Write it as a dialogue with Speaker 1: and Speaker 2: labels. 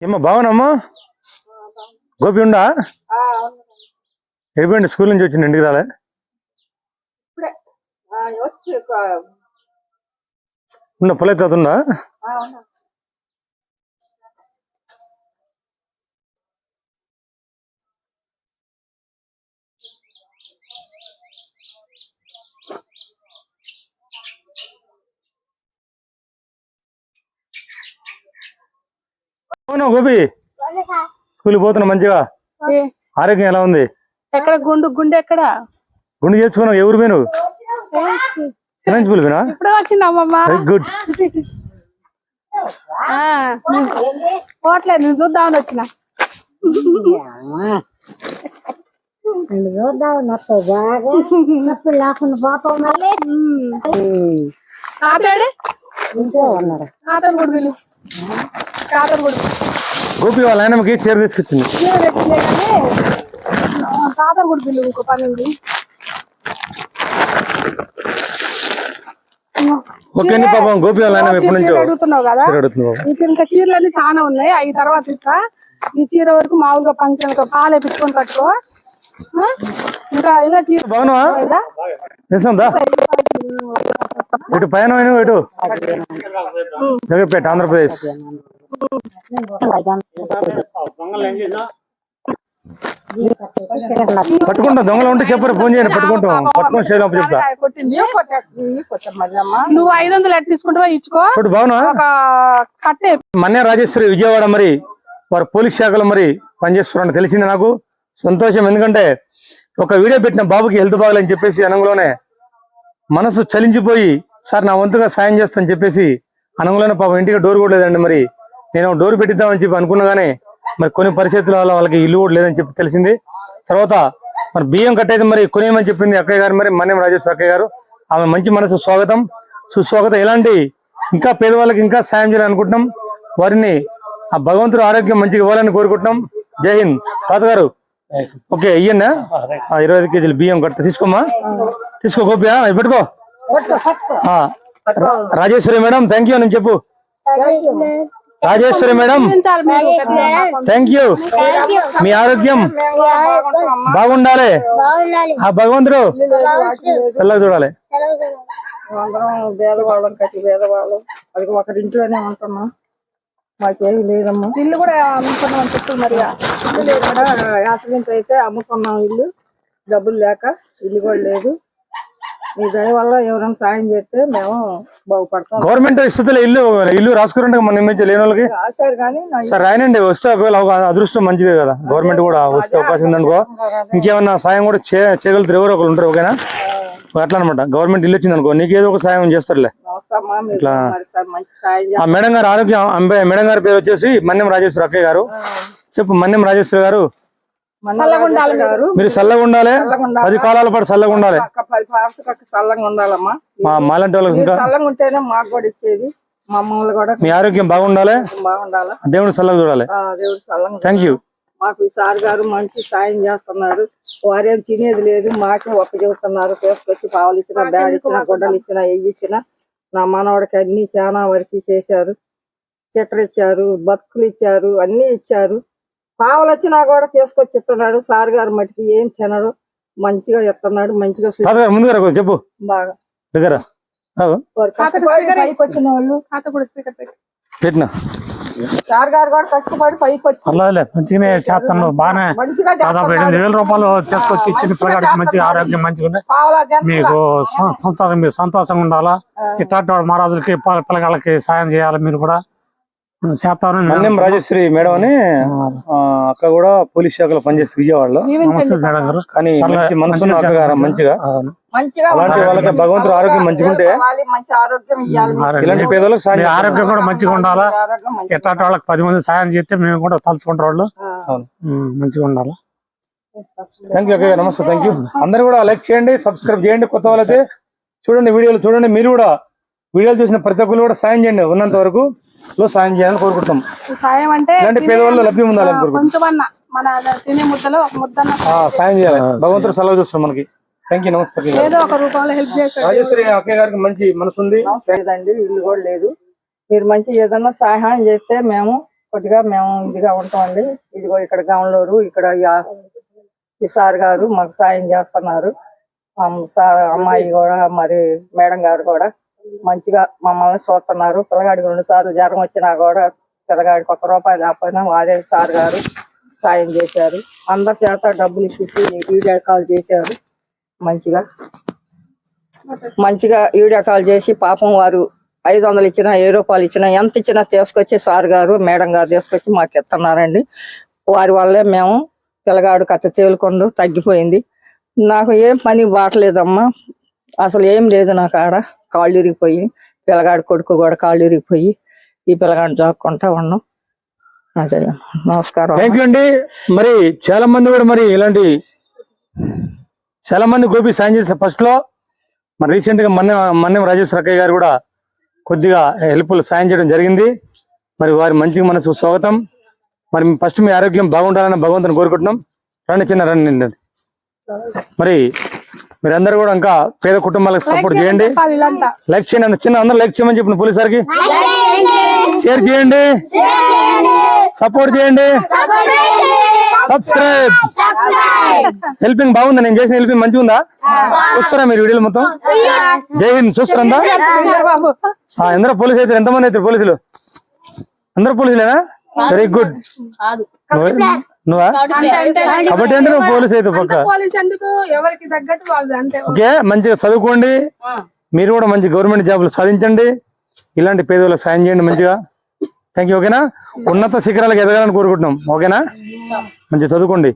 Speaker 1: ఏమ్మా బాగున్నామ్మా గోపి ఉండా అయిపోయింది స్కూల్ నుంచి వచ్చింది ఇంటికి రాలే ఉండ పొలైతే అవుతుందా అవునా గోపి స్కూల్ పోతున్నా మంచిగా ఆరోగ్యం ఎలా ఉంది
Speaker 2: ఎక్కడ గుండె ఎక్కడ
Speaker 1: గుండు చేసుకున్నావు ఎవరు పోయినావు స్కూల్ పోయినా
Speaker 2: ఇప్పుడే వచ్చిందమ్మా
Speaker 1: వెరీ గుడ్
Speaker 2: పోట్లేదు నువ్వు చూద్దామని వచ్చిన
Speaker 1: గోపి వాళ్ళ ఆయనకి చీర తీసుకొచ్చింది
Speaker 2: కాదరగుడి బిల్లు ఇంకో పని ఉంది.
Speaker 1: ఓకే అండి పాపం గోపి వాళ్ళ ఆయన ఎప్పటి నుంచో
Speaker 2: అడుగుతున్నావు కదా ఇంకా చీరలన్నీ చాలా ఉన్నాయి అవి తర్వాత ఇస్తా ఈ చీర వరకు మామూలుగా ఫంక్షన్ పాలు వేపించుకొని కట్టుకో ఇంకా ఇలా చీర
Speaker 1: బాగున్నావా ఇటు పైన ఇటు జగపేట ఆంధ్రప్రదేశ్ పట్టుకుంటాం దొంగలు ఉంటే చెప్పరు ఫోన్ చేయండి పట్టుకుంటాం పట్టుకొని చేయడం చెప్తా
Speaker 2: నువ్వు 500 ఎట్ తీసుకుంటావా ఇచ్చుకో
Speaker 1: బాగున్నా
Speaker 2: కట్టే
Speaker 1: మన్య రాజేశ్వరి విజయవాడ మరి వారు పోలీస్ శాఖలో మరి పనిచేస్తున్నారని తెలిసింది నాకు సంతోషం ఎందుకంటే ఒక వీడియో పెట్టిన బాబుకి హెల్త్ బాగాలని చెప్పేసి అనంగులోనే మనసు చలించిపోయి సార్ నా వంతుగా సాయం చేస్తానని చెప్పేసి అనంగులోనే పాపం ఇంటికి డోర్ కూడా లేదండి మరి నేను డోర్ పెట్టిద్దామని చెప్పి అనుకున్నాగానే మరి కొన్ని పరిస్థితుల వల్ల వాళ్ళకి ఇల్లు కూడా లేదని చెప్పి తెలిసింది తర్వాత మరి బియ్యం కట్టేది మరి కొనేయమని చెప్పింది అక్కయ్య గారు మరి మన్యం రాజేశ్వర అక్కయ్య గారు ఆమె మంచి మనసు స్వాగతం సుస్వాగతం ఇలాంటి ఇంకా పేదవాళ్ళకి ఇంకా సాయం చేయాలని అనుకుంటున్నాం వారిని ఆ భగవంతుడు ఆరోగ్యం మంచిగా ఇవ్వాలని కోరుకుంటున్నాం జై హింద్ తాతగారు ఓకే ఇయ్యన్నా 25 కేజీలు బియ్యం కట్ట తీసుకోమా తీసుకో గోపియా పెట్టుకో రాజేశ్వరి మేడం థ్యాంక్ యూ అని చెప్పు రాజేశ్వరి మేడం థ్యాంక్ యూ మీ ఆరోగ్యం బాగుండాలి ఆ భగవంతుడు చల్లగా చూడాలి
Speaker 3: పేదవాళ్ళం కట్టి పేదవాళ్ళం అది ఒకరి ఇంట్లోనే ఉంటున్నాం మాకేమి లేదమ్మా
Speaker 2: ఇల్లు కూడా అమ్ముకున్నాం అని చెప్పు మరి
Speaker 3: ఇల్లు కూడా యాక్సిడెంట్ అయితే అమ్ముకున్నాం ఇల్లు డబ్బులు లేక ఇల్లు కూడా లేదు మీ దయ వల్ల ఎవరైనా సాయం చేస్తే మేము బాగుపడతాం
Speaker 1: గవర్నమెంట్ ఇస్తుంది ఇల్లు రాసుకురంటే మన లేని వాళ్ళకి
Speaker 3: రాశారు కానీ
Speaker 1: సార్ రాయనండి వస్తే ఒకవేళ అదృష్టం మంచిదే కదా గవర్నమెంట్ కూడా వస్తే అవకాశం ఉందనుకో ఇంకేమన్నా సాయం కూడా చేయగలుగుతారు ఎవరో ఒకరు ఉంటారు ఓకేనా అట్లా అనమాట గవర్నమెంట్ ఇల్లు వచ్చింది అనుకో నీకు ఏదో ఒక సాయం చేస్తారులే ఇట్లా ఆ మేడం గారు ఆరోగ్యం మేడం గారి పేరు వచ్చేసి మన్యం రాజేశ్వర అక్కయ్య గారు చెప్పు మన్యం రాజేశ్వర గారు మీరు చల్లగా ఉండాలి 10 కాలాల పాటు చల్లగా ఉండాలి
Speaker 3: చల్లగా ఉండాలమ్మా
Speaker 1: మాలాంటి వాళ్ళకి ఇంకా
Speaker 3: చల్లగా ఉంటేనే మాకు కూడా ఇచ్చేది మమ్మల్ని కూడా
Speaker 1: మీ ఆరోగ్యం బాగుండాలి దేవుడు చల్లగా చూడాలి
Speaker 3: దేవుడు చల్లగా
Speaker 1: థ్యాంక్ యూ
Speaker 3: మాకు ఈ సార్ గారు మంచి సాయం చేస్తున్నారు వారేం తినేది లేదు మాకే ఒక్క చెబుతున్నారు తీసుకొచ్చి పావులు ఇచ్చినా బ్యాడ్ ఇచ్చినా గుడ్డలు ఇచ్చినా ఎయ్యి ఇచ్చినా నా మనవాడికి అన్ని చాలా వరకు చేశారు చెట్లు ఇచ్చారు బతుకులు ఇచ్చారు అన్ని ఇచ్చారు పావులు వచ్చినా కూడా తీసుకొచ్చి ఇస్తున్నారు సార్ గారు మట్టికి ఏం తినడు మంచిగా చెప్తున్నాడు మంచిగా
Speaker 1: చెప్పు
Speaker 3: బాగా
Speaker 1: దగ్గర
Speaker 3: పైకి వచ్చిన వాళ్ళు
Speaker 1: పెట్టినా
Speaker 3: సార్ గారు కూడా కష్టపడి పైకి వచ్చి
Speaker 4: మంచిగానే చేస్తాను బాగానే దాదాపు 8,000 రూపాయలు తీసుకొచ్చి ఇచ్చిన ప్రకారం మంచిగా ఆరోగ్యం మంచిగా మీకు సంతోషంగా ఉండాలా ఇట్లాంటి వాడు మహారాజులకి పిల్లగాళ్ళకి సాయం చేయాలి మీరు కూడా చేస్తాను
Speaker 1: మన్యం రాజేశ్వరి మేడం అని అక్క కూడా పోలీస్ శాఖలో పనిచేస్తుంది విజయవాడలో
Speaker 4: మేడం గారు
Speaker 1: కానీ మనసు మంచిగా అలాంటి వాళ్ళకి భగవంతుడు ఆరోగ్యం మంచిగా ఉంటే ఇలాంటి పేదలకు
Speaker 4: ఆరోగ్యం కూడా మంచిగా ఉండాలా ఎట్లాంటి వాళ్ళకి 10 మంది సాయం చేస్తే మేము కూడా తలుచుకుంటారు వాళ్ళు మంచిగా ఉండాలా
Speaker 1: థ్యాంక్ యూ అక్క నమస్తే థ్యాంక్ యూ అందరు కూడా లైక్ చేయండి సబ్స్క్రైబ్ చేయండి కొత్త వాళ్ళైతే చూడండి వీడియోలు చూడండి మీరు కూడా వీడియోలు చూసిన ప్రతి ఒక్కరు కూడా సాయం చేయండి ఉన్నంత వరకు సాయం చేయాలని కోరుకుంటాం
Speaker 2: సాయం అంటే
Speaker 1: ఇలాంటి పేదవాళ్ళు లబ్ధి ఉండాలని సాయం చేయాలి భగవంతుడు సలహా చూస్తాం మనకి థ్యాంక్ యూ నమస్తే రాజేశ్వరి అక్కయ్య గారికి మంచి మనసు ఉంది
Speaker 3: లేదండి ఇల్లు కూడా లేదు మీరు మంచి ఏదన్నా సహాయం చేస్తే మేము కొద్దిగా మేము ఇదిగా ఉంటామండి. ఇదిగో ఇక్కడ గమలూరు, ఇక్కడ ఈ సార్ గారు మాకు సాయం చేస్తున్నారు. అమ్మాయి కూడా మరి మేడం గారు కూడా మంచిగా మమ్మల్ని చూస్తున్నారు. పిల్లగాడికి 2 సార్లు జ్వరం వచ్చినా కూడా పిల్లగాడికి ₹1 లేకపోయినా వారే సార్ గారు సాయం చేశారు. అందరి చేత డబ్బులు ఇప్పించి వీడియో కాల్ చేశారు. మంచిగా వీడియో కాల్ చేసి పాపం వారు 500 ఇచ్చినా ₹10 ఇచ్చినా ఎంత ఇచ్చినా తీసుకొచ్చి సార్ గారు మేడం గారు తీసుకొచ్చి మాకు ఇస్తున్నారండి. వారి వల్లే మేము పిల్లగాడు కథ తేలుకొండు తగ్గిపోయింది. నాకు ఏం పని బాటలేదమ్మా, అసలు ఏం లేదు నాకు. ఆడ కాళ్ళు ఇరిగిపోయి పిల్లగాడు కొడుకు కూడా కాళ్ళు ఇరిగిపోయి ఈ పిల్లగాడు జాక్కుంటా ఉన్నాం. అదే నమస్కారం.
Speaker 1: థ్యాంక్ యూ అండి. మరి చాలా మంది కూడా మరి ఇలాంటి చాలా మంది గోపి సాయం చేస్తారు ఫస్ట్ లో. మరి రీసెంట్ గా మన్యం రాజేశ్వర అక్కయ్య గారు కూడా కొద్దిగా హెల్ప్ఫుల్ సాయం చేయడం జరిగింది. మరి వారి మంచి మనసు స్వాగతం. మరి ఫస్ట్ మీ ఆరోగ్యం బాగుండాలని భగవంతుని కోరుకుంటున్నాం. రండి. మరి మీరందరూ కూడా ఇంకా పేద కుటుంబాలకు సపోర్ట్ చేయండి, లైక్ చేయండి. అందరూ లైక్ చేయమని చెప్పిన పోలీస్ సార్కి షేర్ చేయండి, సపోర్ట్ చేయండి, సబ్స్క్రైబ్. హెల్పింగ్ బాగుందా? నేను చేసిన హెల్పింగ్ మంచిగా ఉందా? చూస్తారా మీరు వీడియోలు మొత్తం? జై హింద్. చూస్తారా? ఎందరో పోలీసు అయితే ఎంతమంది అవుతారు పోలీసులు? అందరూ పోలీసులేనా? Very good. నువ్వా? కాబట్టి అంటే నువ్వు పోలీసు అయితే పక్క. ఓకే, మంచిగా చదువుకోండి. మీరు కూడా మంచి గవర్నమెంట్ జాబులు సాధించండి. ఇలాంటి పేదవాళ్ళకి సాయం చేయండి మంచిగా. Thank you. ఓకేనా? ఉన్నత శిఖరాలకు ఎదగాలని కోరుకుంటున్నాం. ఓకేనా? మంచిగా చదువుకోండి.